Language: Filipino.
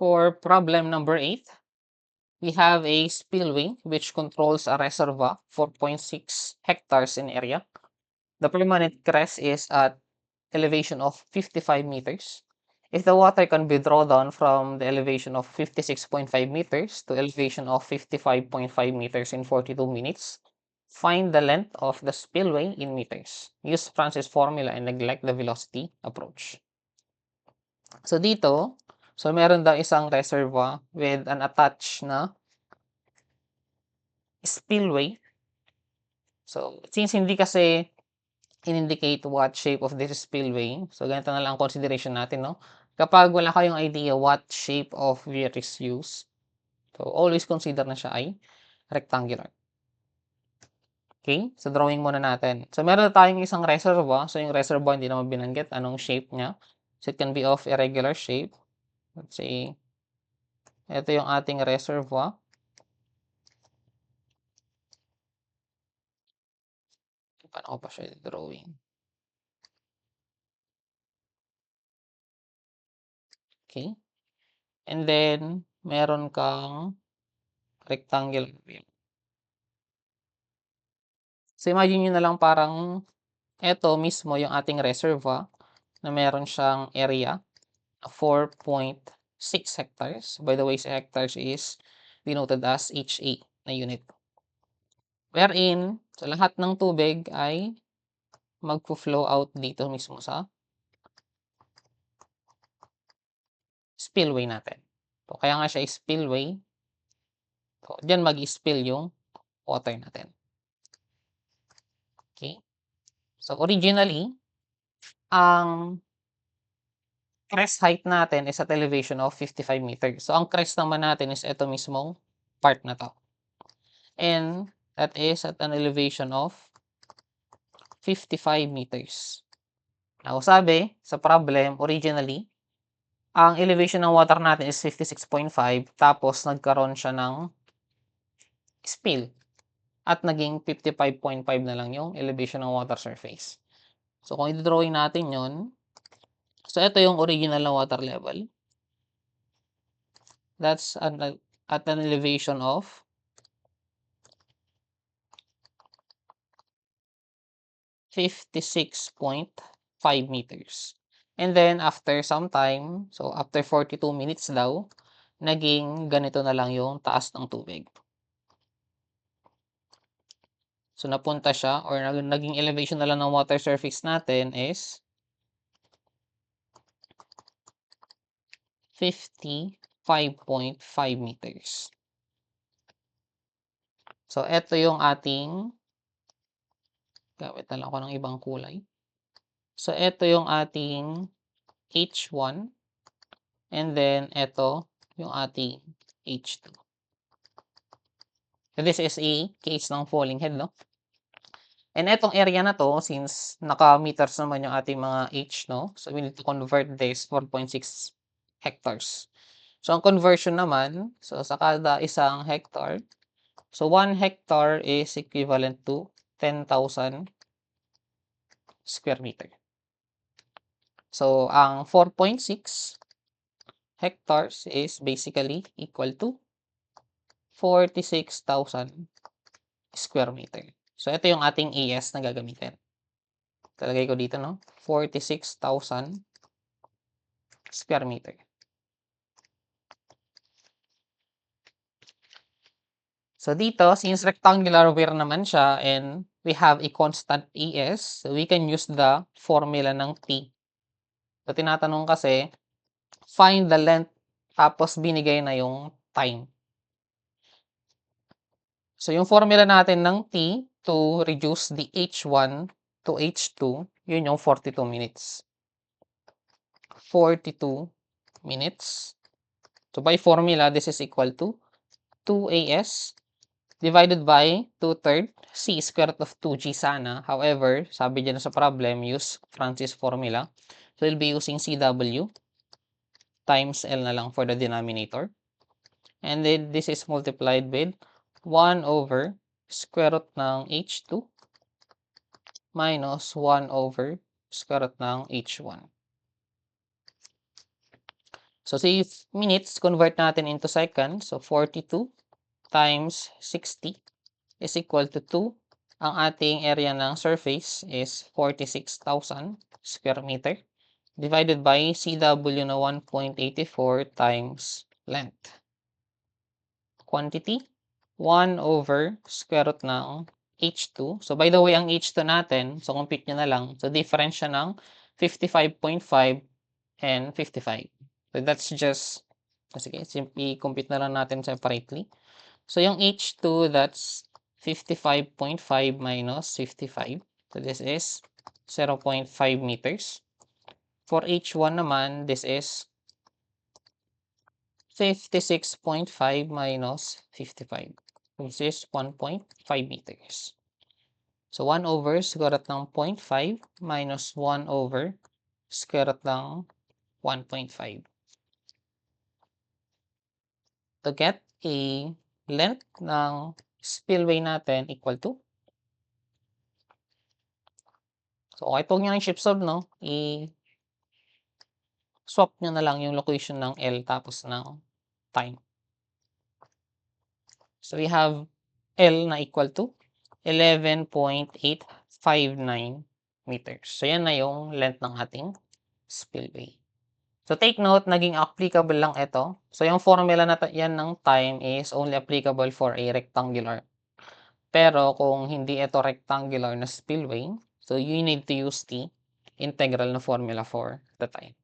For problem number 8, we have a spillway which controls a reservoir 4.6 hectares in area. The permanent crest is at elevation of 55 meters. If the water can be drawn down from the elevation of 56.5 meters to elevation of 55.5 meters in 42 minutes, find the length of the spillway in meters. Use Francis formula and neglect the velocity approach. So dito, meron daw isang reservoir with an attached na spillway. So since hindi kasi in-indicate what shape of this spillway, so ganito na lang ang consideration natin, no? Kapag wala kayong idea what shape of weir is used, so always consider na siya ay rectangular. Okay? So drawing muna natin. So meron tayong isang reservoir. So yung reservoir hindi naman binanggit anong shape niya. So it can be of irregular shape. Let's say, ito yung ating reservoir. Paano ko pa siya drawing? Okay? And then, meron kang rectangular wheel. So imagine nyo na lang parang ito mismo yung ating reservoir na meron siyang area 4.6 hectares. By the way, sa hectares is denoted as HA na unit. Wherein, so lahat ng tubig ay magpo-flow out dito mismo sa spillway natin. So, kaya nga siya spillway. So, diyan mag-spill yung water natin. Okay? So, originally, ang crest height natin is at elevation of 55 meters. So, ang crest naman natin is ito mismong part na to. And that is at an elevation of 55 meters. Now, sabi sa problem, originally, ang elevation ng water natin is 56.5 tapos nagkaroon siya ng spill at naging 55.5 na lang yung elevation ng water surface. So, kung i-drawing natin yon, so ito yung original na water level. That's at an elevation of 56.5 meters. And then, after some time, so after 42 minutes daw, naging ganito na lang yung taas ng tubig. So, napunta siya or naging elevation na lang ng water surface natin is 55.5 meters. So, ito yung ating, gamit na lang ako ng ibang kulay. So, ito yung ating H1 and then ito yung ating H2. So, this is a case ng falling head, no? And etong area na to, since naka-meters naman yung ating mga H, no? So, we need to convert this 4.6 hectares. So, ang conversion naman, so sa kada isang hectare, so 1 hectare is equivalent to 10,000 square meter. So, ang 4.6 hectares is basically equal to 46,000 square meter. So, ito yung ating AS na gagamitin. Talagay ko dito, no? 46,000 square meter. So, dito, since rectangular weir naman siya and we have a constant AS, so we can use the formula ng T. So, tinatanong kasi, find the length, tapos binigay na yung time. So, yung formula natin ng T to reduce the H1 to H2, yun yung 42 minutes. 42 minutes. So, by formula, this is equal to 2AS divided by 2/3 C square root of 2G sana. However, sabi dyan sa problem, use Francis formula. So, we'll be using CW times L na lang for the denominator. And then, this is multiplied with 1 over square root ng H2 minus 1 over square root ng H1. So, say minutes, convert natin into seconds. So, 42 times 60 is equal to 2. Ang ating area ng surface is 46,000 square meter divided by CW na 1.84 times length. Quantity, 1 over square root ng H2. So, by the way, ang H2 natin, so compute nyo na lang. So, difference siya ng 55.5 and 55. So, that's just, sige, i-compute na lang natin separately. So, yung H2, that's 55.5 minus 55. So, this is 0.5 meters. For H1 naman, this is 56.5 minus 55. This is 1.5 meters. So, 1 over square root ng 0.5 minus 1 over square root ng 1.5. To get a length ng spillway natin equal to. So, okay, huwag nyo ng shift solve, no? I-swap nyo na lang yung location ng L tapos ng time. So, we have L na equal to 11.859 meters. So, yan na yung length ng ating spillway. So, take note, naging applicable lang ito. So, yung formula na yan ng time is only applicable for a rectangular. Pero, kung hindi ito rectangular na spillway, so you need to use the integral na formula for the time.